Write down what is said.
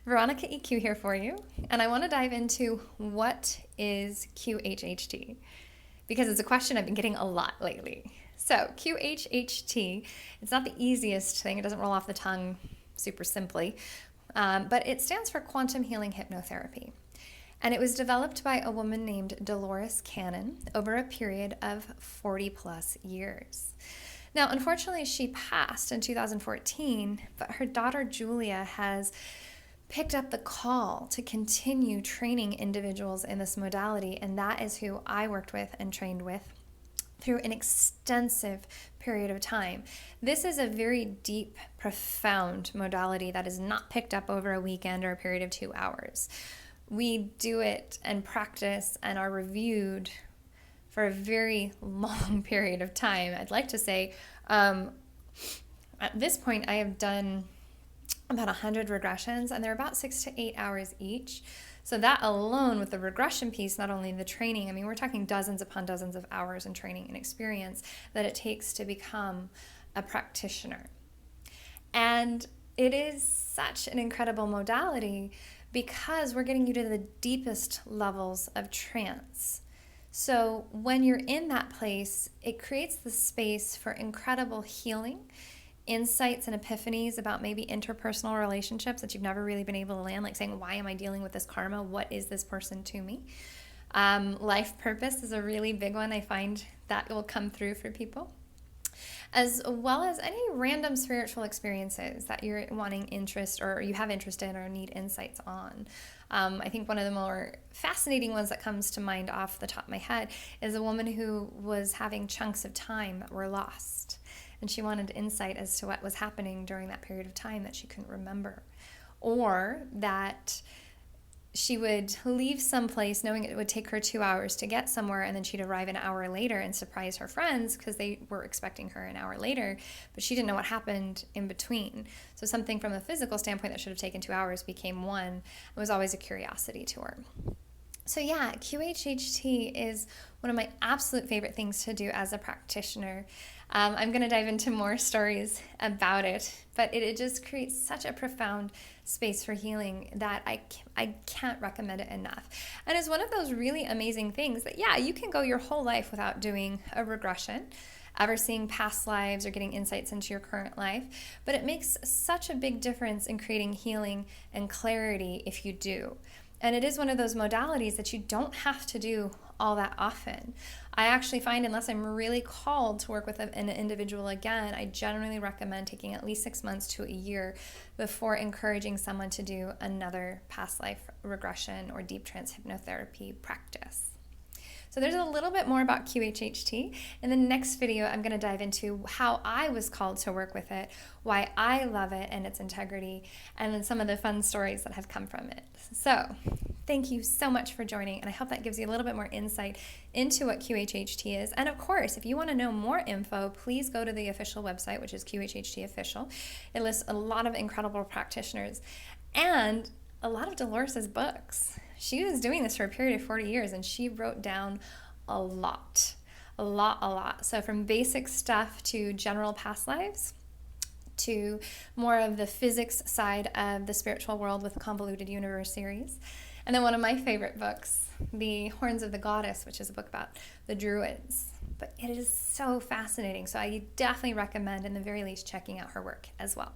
Veronica EQ here for you, and I want to dive into what is QHHT because it's a question I've been getting a lot lately. So, QHHT, it's not the easiest thing, it doesn't roll off the tongue super simply, but it stands for Quantum Healing Hypnotherapy. And it was developed by a woman named Dolores Cannon over a period of 40 plus years. Now, unfortunately, she passed in 2014, but her daughter Julia has picked up the call to continue training individuals in this modality, and that is who I worked with and trained with through an extensive period of time. This is a very deep, profound modality that is not picked up over a weekend or a period of 2 hours. We do it and practice and are reviewed for a very long period of time. I'd like to say at this point I have done about 100 regressions, and they're about 6 to 8 hours each. So that alone, with the regression piece, not only the training, I mean, we're talking dozens upon dozens of hours in training and experience that it takes to become a practitioner. And it is such an incredible modality because we're getting you to the deepest levels of trance. So when you're in that place, it creates the space for incredible healing, insights and epiphanies about maybe interpersonal relationships that you've never really been able to land, like saying, why am I dealing with this karma? What is this person to me? Life purpose is a really big one. I find that will come through for people, as well as any random spiritual experiences that you're wanting interest or you have interest in or need insights on. I think one of the more fascinating ones that comes to mind off the top of my head is a woman who was having chunks of time that were lost. And she wanted insight as to what was happening during that period of time that she couldn't remember. Or that she would leave someplace knowing it would take her 2 hours to get somewhere, and then she'd arrive an hour later and surprise her friends because they were expecting her an hour later, but she didn't know what happened in between. So something from a physical standpoint that should have taken 2 hours became one. It was always a curiosity to her. So yeah, QHHT is one of my absolute favorite things to do as a practitioner. I'm going to dive into more stories about it, but it just creates such a profound space for healing that I can't recommend it enough. And it's one of those really amazing things that, yeah, you can go your whole life without doing a regression, ever seeing past lives or getting insights into your current life, but it makes such a big difference in creating healing and clarity if you do. And it is one of those modalities that you don't have to do all that often. I actually find, unless I'm really called to work with an individual again, I generally recommend taking at least 6 months to a year before encouraging someone to do another past life regression or deep trance hypnotherapy practice. So there's a little bit more about QHHT. In the next video, I'm going to dive into how I was called to work with it, why I love it and its integrity, and then some of the fun stories that have come from it. So thank you so much for joining, and I hope that gives you a little bit more insight into what QHHT is. And of course, if you want to know more info, please go to the official website, which is QHHT Official. It lists a lot of incredible practitioners and a lot of Dolores's books. She was doing this for a period of 40 years, and she wrote down a lot. So from basic stuff to general past lives, to more of the physics side of the spiritual world with the Convoluted Universe series. And then one of my favorite books, The Horns of the Goddess, which is a book about the Druids. But it is so fascinating, so I definitely recommend, in the very least, checking out her work as well.